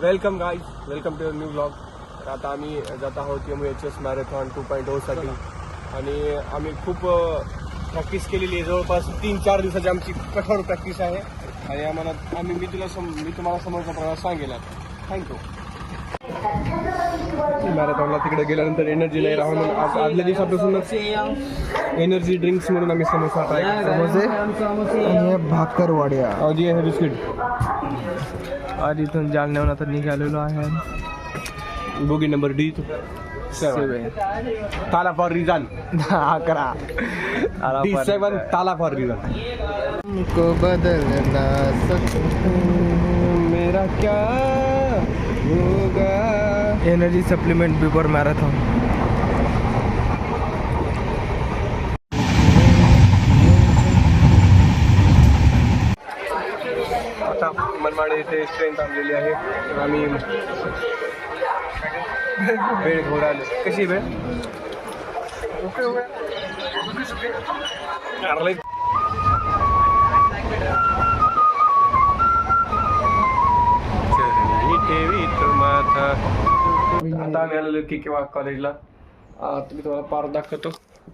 Welcome guys, welcome to new blog. तर आता आम्ही जात आहोत MHS मॅरेथॉन 2.0 साठी आणि आम्ही खूप प्रॅक्टिस केलेली आहे. जवळपास 3-4 दिवसाची आमची कठोर प्रॅक्टिस आहे आणि मी तुम्हाला समोरचा प्रवास सांगेल. थँक्यू. मॅरेथॉनला तिकडे गेल्यानंतर एनर्जी नाही राहा म्हणून आज आदल्या दिवसापासूनच एनर्जी ड्रिंक्स म्हणून आम्ही समोसा समोसे आणि भाकर वाड्या जी आहे बिस्किट. आज इथून जालन्याहून आता निघालेलो आहे. बोगी नंबर D7 ताला फॉर रिझन 11 D7 ताला फॉर रिझन. को बदलना मेरा क्या होगा. Energy supplement before marathon. आता मनमाड येथे ट्रेन थांबलेली आहे. तर आम्ही वेळ घोडा आलो. कशी वेळ आता आम्ही आलेलो किंवा कॉलेजला. तुम्ही तुम्हाला पार्क दाखवतो.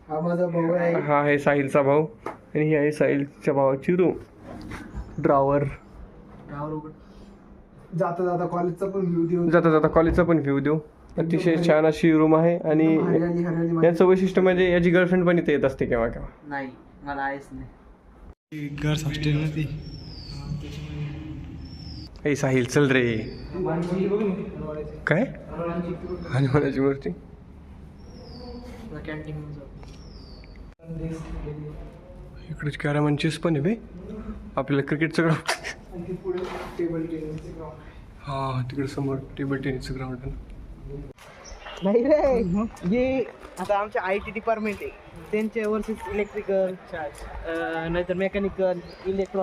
हा माझा भाऊ आहे. हा आहे साहिलचा भाऊ आणि ही आहे साहिलच्या भावाची रूम. ड्रॉवर. जाता जाता कॉलेजचा पण व्ह्यू देऊ. जाता जाता कॉलेजचा पण व्ह्यू देऊ. अतिशय छान अशी रूम आहे आणि याचं वैशिष्ट्य म्हणजे याची गर्लफ्रेंड पण इथे येत असते केव्हा केव्हा. नाही मला आहेच नाही. गर्ल्स हॉस्टेल मध्ये. हे साहिल चल रे. काय हनुमानाची मूर्ती. इकडे कॅरम चेस पण आहे बे. आपल्याला क्रिकेटचं ग्राउंड. हा तिकडे समोर टेबल टेनिसचं ग्राउंड आहे. नाही रे, हे आता आमच्या IT डिपार्टमेंट आहे. त्यांच्या वर्सेस इलेक्ट्रिकल नाहीतर मेकॅनिकल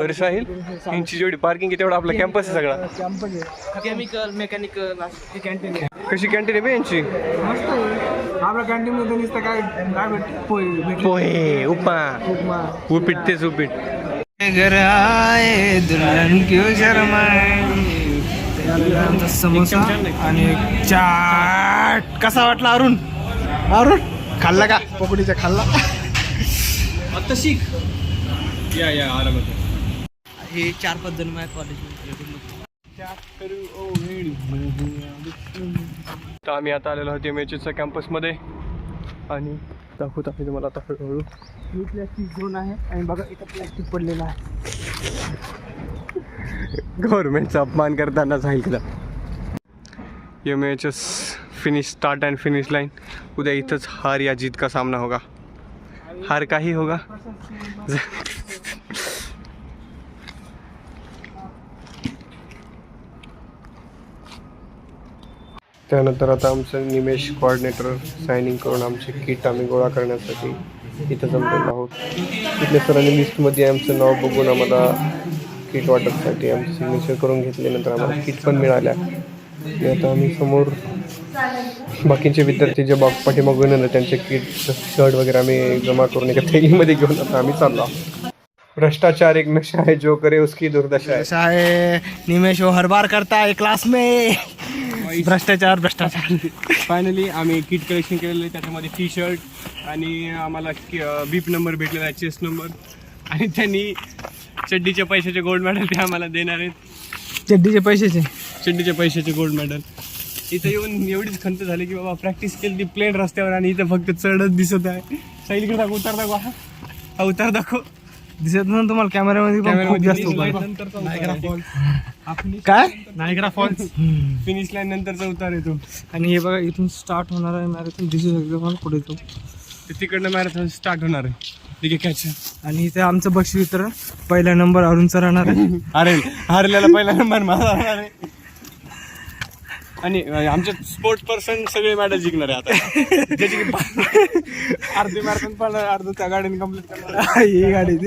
अरे साहिल यांची जेवढी पार्किंग आहे तेवढा आपला कॅम्पस आहे सगळा. कॅम्पस आहे. केमिकल मेकॅनिकल कॅन्टीन आहे. कशी कॅन्टीन आहे बे यांची. मस्त आहे. आपल्या कॅन्टीन मध्ये नुसतं काय काय भेटते. पोहे उपमा उपीट तेच उपीट. घर आए दुल्हन क्यों शर्माए. समोसा आणि चाट. कसा वाटला अरुण. अरुण खाल्ला का पकडीचा खाल्ला. आता शिक या आरामात. हे 4-5 जण माझ्या कॉलेजमध्ये. तर आम्ही आता आलेलो आहोत MHSच्या कॅम्पसमध्ये आणि दाखवत आहे तुम्हाला आता हळूहळू. ही प्लॅस्टिक झोन आहे आणि बघा इथं प्लॅस्टिक पडलेलं आहे. गव्हर्नमेंटचा अपमान करताना सांगितलं. MHS finish start and finish line. उद्या इथंच हार या जीत का सामना होगा. हार काही होगा. त्यानंतर आता आमचं निमेश कोऑर्डिनेटर सायनिंग करून आमचे किट आम्ही गोळा करण्यासाठी इथं जमलेलो आहोत. तिथल्या सरांनी लिस्टमध्ये आमचं नाव बघून आम्हाला किट वाटपसाठी आमचं सिग्नेचर करून घेतल्यानंतर आम्हाला किट पण मिळाल्या. आणि आता आम्ही समोर बाकीचे विद्यार्थी जे पाठीमागून येणार त्यांचे किट शर्ट वगैरे आम्ही जमा करून एका थैलीमध्ये घेऊन आता आम्ही चाललो आहोत. भ्रष्टाचार एक नशा है जो करे उसकी दुर्दशा है. ऐसा है निमेश वो हर बार करता है क्लास में. भ्रष्टाचार. फायनली आम्ही किट कलेक्शन केलेलं आहे. त्याच्यामध्ये T-शर्ट आणि आम्हाला बीप नंबर भेटलेला आहे, चेस्ट नंबर आणि त्यांनी चड्डीच्या पैशाचे गोल्ड मेडल ते आम्हाला देणार आहेत. चड्डीचे पैशाचे गोल्ड मेडल. इथं येऊन एवढीच खंत झाली की बाबा प्रॅक्टिस केली ती प्लेन रस्त्यावर आणि इथं फक्त चढत दिसत आहे. साहिलकडे दाखव. उतार दाखव. हा उतार दाखव. दिसत ना तुम्हाला कॅमेरामध्ये खूप जास्त काय नायग्रा फॉल्स फिनिश लाईन नंतरचा उतार येतो. आणि हे बघा इथून स्टार्ट होणार आहे मॅरेथॉन. दिसू शकतो मला पुढे तो तिकडनं मॅरेथॉन स्टार्ट होणार आहे. ठीक आहे कॅच. आणि इथे आमचं बक्षीस वितरण. पहिला नंबर अरुणचा राहणार आहे. अरे हारलेला पहिला नंबर माझा राहणार आहे. आणि आमचे स्पोर्ट्स पर्सन सगळे मॅडल जिंकणार आहे आता. ज्याची की अर्धी मॅरेथॉन पण अर्ध त्या गाडीने कम्प्लीट करणार. ही गाडी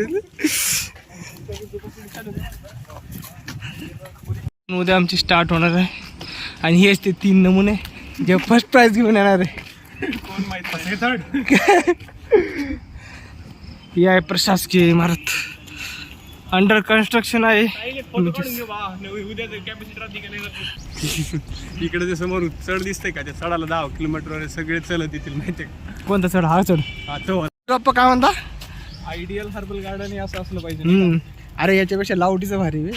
उद्या आमची स्टार्ट होणार आहे. आणि हेच ते 3 नमुने जे फर्स्ट प्राइज घेऊन येणार आहे. कोण माहित थर्ड. ही आहे प्रशासकीय इमारत. अंडर कन्स्ट्रक्शन आहे. इकडे जे समोर चढ दिसतंय का, त्या चढाला 10 किलोमीटर सगळे चलत येतील माहितीये का. कोणता चढ? हा चढ. हा तो पप्पा काय म्हणता? आयडियल हर्बल गार्डन हे असं असलं पाहिजे. अरे याच्यापेक्षा लावटीचं भारी बे.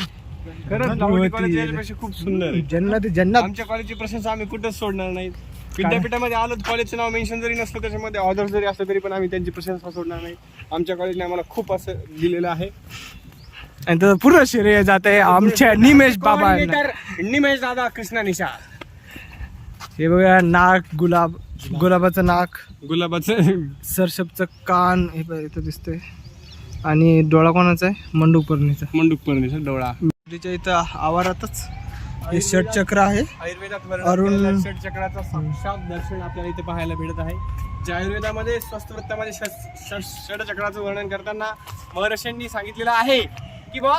खरंच लावणी कॉलेज याच्यापेक्षा खूप सुंदर आहे. जन्नत जन्नत. आमच्या कॉलेजची प्रशंसा आम्ही कुठंच सोडणार नाही. विद्यापीठामध्ये आलो, कॉलेजचं नाव मेन्शन जरी नसलं त्याच्यामध्ये ऑदर्स जरी असलं तरी पण आम्ही त्यांची प्रशंसा सोडणार नाही. आमच्या कॉलेजने आम्हाला खूप असं दिलेलं आहे. आणि त्याचं पूर्ण श्रेय जात आहे आमच्या निमेश बाबा. निमेश दादा कृष्णा निशा. हे बघा नाक, गुलाबाचं नाक, गुलाबाचं सरसपचं कान हे बघा इथं दिसतंय. आणि डोळा कोणाचा आहे? मंडूपर्णीचा. मंडूकपर्णीचा डोळा. त्याच्या इथं आवारातच हे षटचक्र आहे. आयुर्वेदात अरुण षटचक्राचं साक्षात दर्शन आपल्याला इथे पाहायला भेटत आहे. जे आयुर्वेदामध्ये स्वस्थवृत्तामध्ये षटचक्राचं वर्णन करताना महर्षींनी सांगितलेलं आहे की बा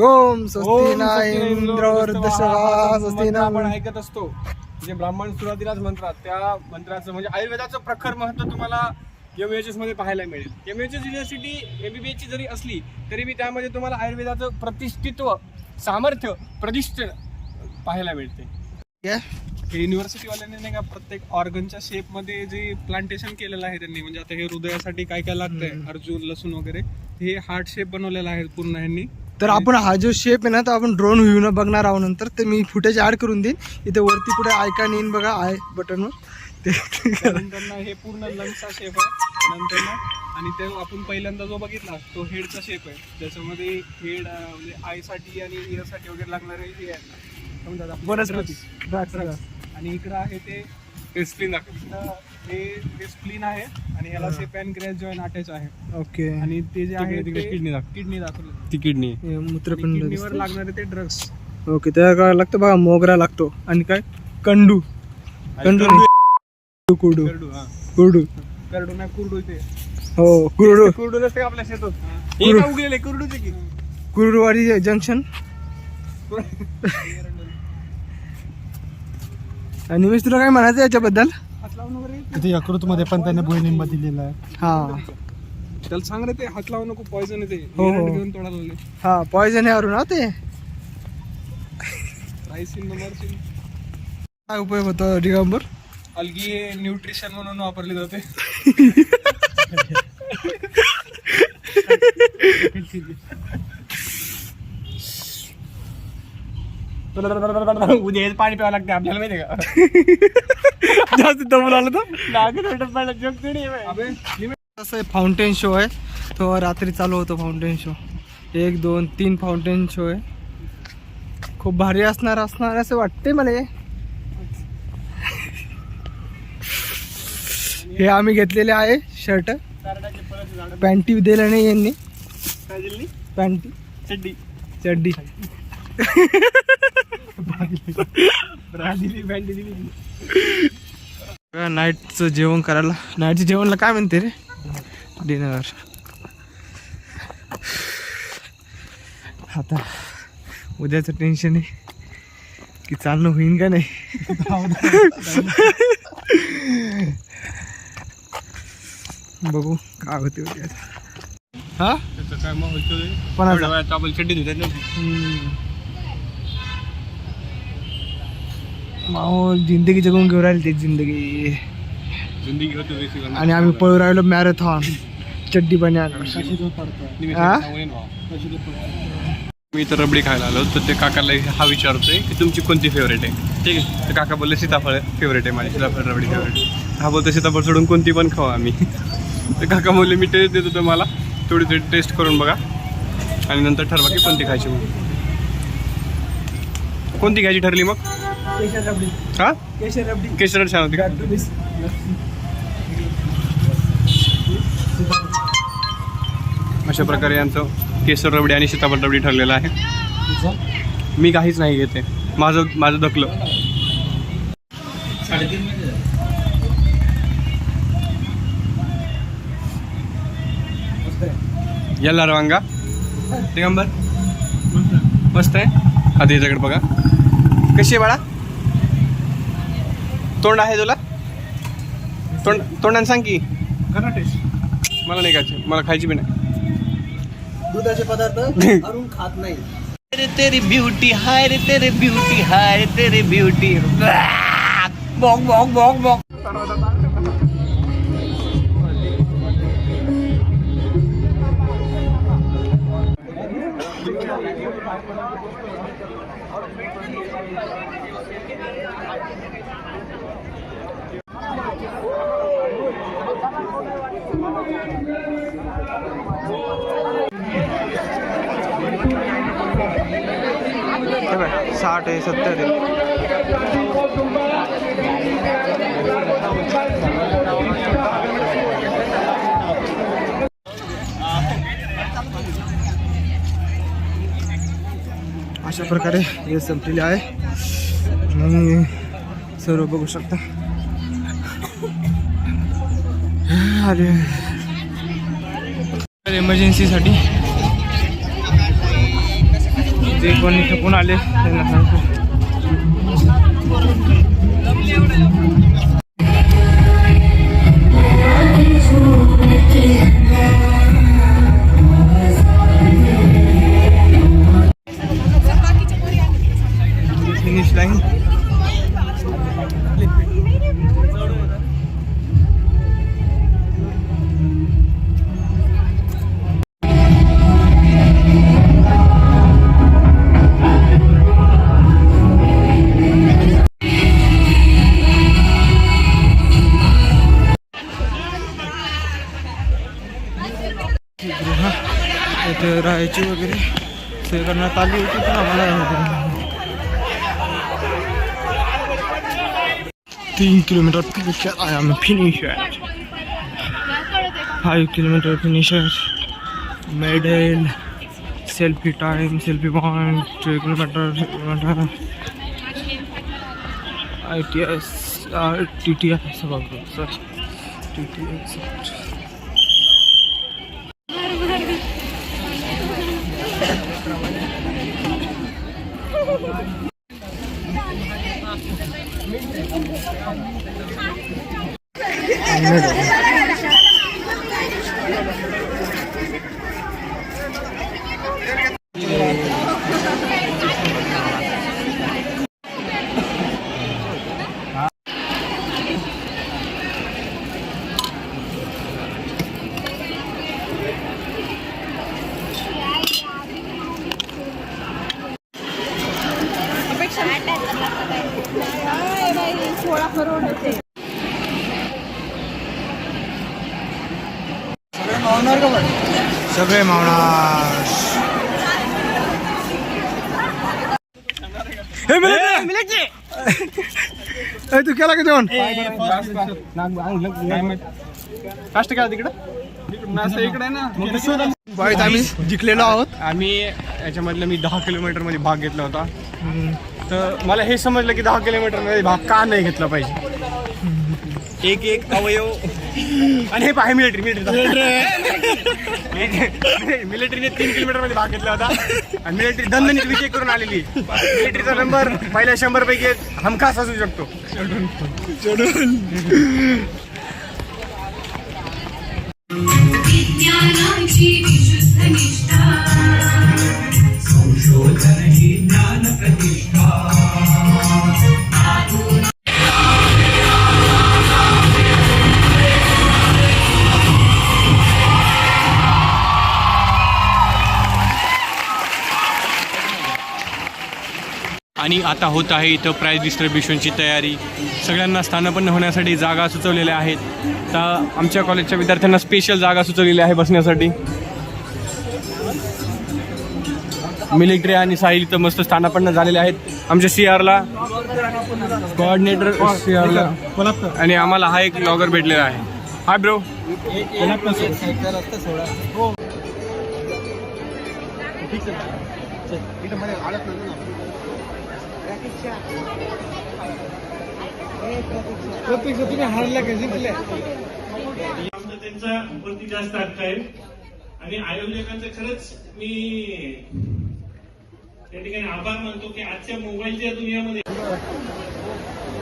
ओम स्वस्ति न इंद्रवृद्धश्रवा स्वस्ति न. आपण ऐकत असतो जे ब्राह्मण सुरुवातीलाच म्हणतात, त्या मंत्राचं म्हणजे आयुर्वेदाचं प्रखर महत्व तुम्हाला MHS मध्ये पाहायला मिळेल. MHS युनिव्हर्सिटी MBBS ची जरी असली तरी मी त्यामध्ये तुम्हाला आयुर्वेदाचं प्रतिष्ठित्व, सामर्थ्य, प्रतिष्ठा पाहायला मिळते. हे युनिव्हर्सिटीवाल्यांनी नाही का प्रत्येक ऑर्गनच्या शेप मध्ये जे प्लांटेशन केलेलं आहे त्यांनी, म्हणजे आता हे हृदयासाठी काय काय लागतंय, अर्जुन, लसूण वगैरे, हे हार्ट शेप बनवलेला आहे पूर्ण ह्यांनी. तर आपण हा जो शेप आहे ना, तो आपण ड्रोन व्ह्यू न बघणार आहोत नंतर. ते मी फुटेज ऍड करून देईन इथे वरती. पुढे आयकॉन येईन बघा, आय बटनवर. त्यानंतर हे पूर्ण लंगचा शेप आहे नंतर ना. आणि ते आपण पहिल्यांदा जो बघितला तो हेडचा शेप आहे, ज्याच्यामध्ये हेड म्हणजे आयसाठी आणि इयरसाठी वगैरे लागणारे हे आहे समजा वनस्पती. आणि इकडं आहे ते स्प्लीन दाखवलं. हे स्प्लीन आहे आणि ह्याला से पॅनक्रियास जॉईन अटॅच आहे. ओके. आणि ते जे आहे तिकडे किडनी किडनी दाखवलं. ती किडनी मूत्रपिंड किडनीवर लागणारे ते ड्रग्स. ओके. त्या काय लागतं बघा, मोगरा लागतो. आणि काय कंडू. कंडू नाही. कुरडू. करडू. हा कुरडू. करडू नाही, कुरडू ते. हो कुरडू. कुरडू नसते का आपल्या शेतात? हे का उगलेले कुरडूचे की कुरडूवाडी जंक्शन. आणि मी तुला काय म्हणायचं याच्याबद्दल? हात लावून वगैरे तिथे यकृत मध्ये पण त्याने भुईलिंब दिलेला आहे. हा त्याला सांग रे, ते हात लावू नको, पॉइझन आहे ते. हो. घेऊन तोडायला लागले. हा पॉइझन आहे ना ते. रायसिन नंबरसिन काय उपयोग होतो दिगंबर? अलगी न्यूट्रिशन म्हणून वापरले जाते. उद्या पाणी प्यावं लागते आपल्याला माहिती का. जास्त दमून आलं तर असं फाउंटेन शो आहे तो रात्री चालू होतो. फाउंटेन शो 1 2 3 फाउंटेन शो आहे. खूप भारी असणार असं वाटते मला. हे आम्ही घेतलेले आहे शर्ट. पॅन्टी दिल्या नाही यांनी. पॅन्टी चड्डी चड्डी नाईटचं जेवण करायला. नाईटचं जेवणला काय म्हणते रे? डिनर. आता उद्याचं टेन्शन आहे की चालणं होईन का नाही. बघू काय होते उद्या. हा त्याचं काय मग होतं पण आपण चड्डी धुतात. माहोल जिंदगी जगून घेऊन राहिली ते जिंदगी. जिंदगी होतो. आणि आम्ही पळू राहिलो मॅरेथॉन चड्डी बन्या. मी तर रबडी खायला आलो तर ते काकाला हा विचारतोय की तुमची कोणती फेवरेट आहे. ठीक आहे, तर काका बोलले सीताफळ फेवरेट आहे माझी, सीताफळ रबडी फेवरेट. हा बोलतो सीताफळ सोडून कोणती पण खाऊ आम्ही. तर काका बोलले मी टेस्ट देतो तुम्हाला, थोडी टेस्ट करून बघा आणि नंतर ठरवा की कोणती खायची. मग कोणती घ्यायची ठरली मग? केशर रबडी. हा केशर रबडी. केशर छान होती का? अशा प्रकारे यांचं केसर रबडी आणि सीताफळ रबडी ठरलेलं आहे. मी काहीच नाही घेते, माझं दखलं. याला रवांगा दिगंबर मस्त आहे. आता याच्याकडे बघा कशी आहे बाळा. तोंड आहे तुला? तोंडाने सांग की. करा टेस्ट. मला नाही खायची, मला खायची बी नाही. दुधाचे पदार्थ अरुण खात नाही. तेरी ब्यूटी हाय रे तेरे ब्यूटी हाय रे तेरे ब्यूटी बॉक बॉक बॉक बॉक. हे बघ 60 आहे 70 आहे. अशा प्रकारे हे संपलेले आहे आणि सर्व बघू शकता. अरे इमर्जन्सीसाठी जे कोणी थकून आले त्यांना सांगतो. फिनिश लाईन इथे राहायची वगैरे सोय करण्यात आली होती पण आम्हाला 3 किलोमीटर फिनिश आहे. आम्ही फिनिश आहे 5 किलोमीटर फिनिश आहे. Medal selfie time selfie point 2 kilometre ITS TTS sir TTS. सगळे मावणार. तू केला का जेवण? फास्ट केला तिकडं इकडे ना. बाईत आम्ही जिंकलेलो आहोत. आम्ही याच्यामधलं मी 10 किलोमीटर मध्ये भाग घेतला होता. तर मला हे समजलं की 10 किलोमीटर मध्ये भाग का नाही घेतला पाहिजे. एक अवयव आणि हे पाहे मिलिटरीने 3 किलोमीटर मध्ये भाग घेतला होता आणि मिलिटरी दणदणीत विजय करून आलेली. मिलिटरीचा नंबर पहिल्या 100 पैकी हमखास असू शकतो. संशोधन ही ज्ञान प्रतिष्ठा. आणि आता होत आहे इथं प्राईज डिस्ट्रीब्युशनची तयारी. सगळ्यांना स्थानापन्न होण्यासाठी जागा सुचवलेल्या आहेत. तर आमच्या कॉलेजच्या विद्यार्थ्यांना स्पेशल जागा सुचवलेली आहे बसण्यासाठी. मिलिटरी आणि साहिल इथं मस्त स्थानापन्न झालेले आहेत. आमच्या CRला कोऑर्डिनेटर CRला आणि आम्हाला हा एक ब्लॉगर भेटलेला आहे. Hi bro. तुम्ही हारला का जिंकले? त्यांचा वरती जास्त हक्क आहे आणि आयोजकांचं खरंच मी त्या ठिकाणी आभार मानतो की आजच्या मोबाईलच्या दुनियामध्ये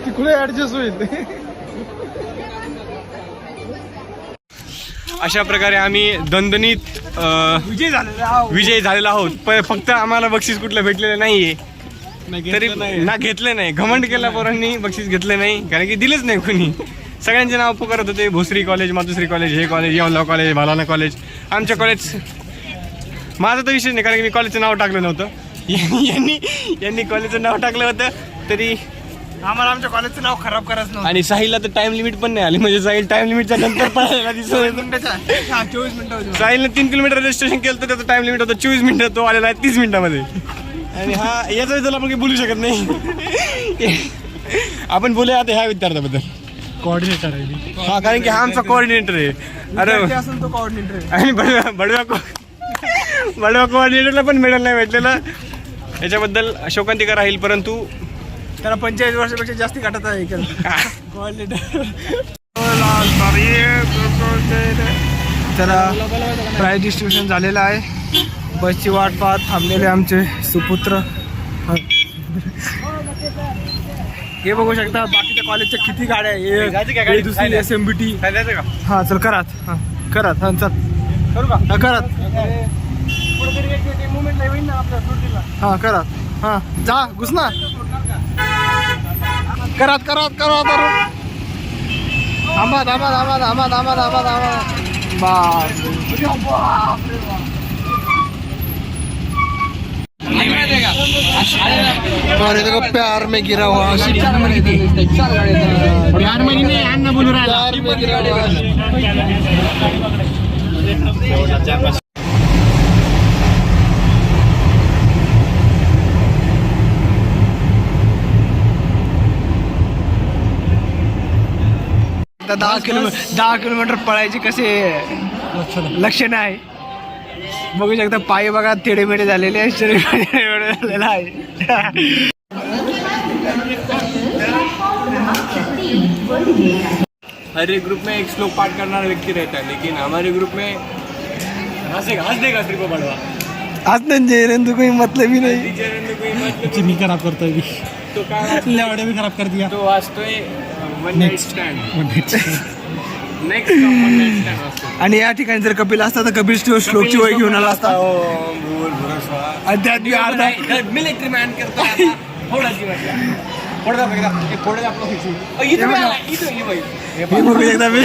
तिकडे ऍडजस्ट होईल. अशा प्रकारे आम्ही दणदणीत विजय झालेला आहोत. पण फक्त आम्हाला बक्षीस कुठलं भेटलेलं नाहीये, तरी ना घेतलं नाही. घमंड केला पोरांनी, बक्षीस घेतलं नाही कारण की दिलेच नाही कोणी. सगळ्यांचे नाव पुकारत होते, भोसरी कॉलेज, मातोश्री कॉलेज, हे कॉलेज, येवला कॉलेज, भालाना कॉलेज. आमच्या कॉलेज माझं तर विषय नाही कारण की मी कॉलेजचं नाव टाकलं नव्हतं. यांनी कॉलेजचं नाव टाकलं होतं तरी आम्हाला आमच्या कॉलेजचं नाव खराब करायचं नव्हतं. आणि साहिलला तर टाइम लिमिट पण नाही आली, म्हणजे साहिल टाइम लिमिटच्या नंतर पळायला दिसत. 24 मिनिटं होती. साहिलने 3 किलोमीटर रजिस्ट्रेशन केलं तर त्याचा टाइम लिमिट होता 24 मिनिटं, तो आलेला आहे 30 मिनिटामध्ये. आणि हा याचा विचार आपण काही बोलू शकत नाही. आपण बोलूया आता ह्या विद्यार्थ्याबद्दल. कोऑर्डिनेटर आहे मी. हा, कारण की हा आमचा कोऑर्डिनेटर आहे. विद्यार्थी असून तो कोऑर्डिनेटर आहे. आणि बडव्या कोऑर्डिनेटरला पण मेडल नाही भेटलेलं. याच्याबद्दल शोकांतिका राहील, परंतु त्याला 45 वर्षापेक्षा जास्ती काटत आहे त्याला प्राईज डिस्ट्रीब्युशन झालेलं आहे. बसची वाट पाहत थांबलेले आमचे सुपुत्र. हे बघू शकता बाकीच्या कॉलेजच्या किती गाड्या आहे. दुसरी SMBT. हा चल करात. हा करात. हा चल करू का? हा करात. हा करात. हा जा घुस ना. करात करात करात. थांबा थांबा थांबा थांबा थांबा थांबा थांबा. देखो प्यार में गिरा हुआ. प्यार में नाही अण्णा बोलू राहिला. आता 10 किलोमीटर पळायची कसे लक्षण आहे बघू शकता. पायी बघा तेडेमेडे झालेले आहे, शरीर झालेलं आहे. हर एक ग्रुप में एक श्लोक पाठ करना व्यक्ति रहता है, लेकिन हमारे ग्रुप में हंस देगा सिर्फ बड़वा. आज जयरन तू कोई मतलब ही नहीं. चिन्नी खराब करतोय मी. तो काय लेवडे मी खराब कर दिया. तो वाचतोय one night stand. Next one night stand वाचतोय. आणि या ठिकाणी जर कपिल असता तर कपिल श्लोकची वही घेऊन आला असता. अध्यात्मिक अर्धा मिलिटरी मॅन करतो आता. फोडाची म्हटलं फोडा बघा. हे फोडा आपलं इथं हे बघू एकदा मी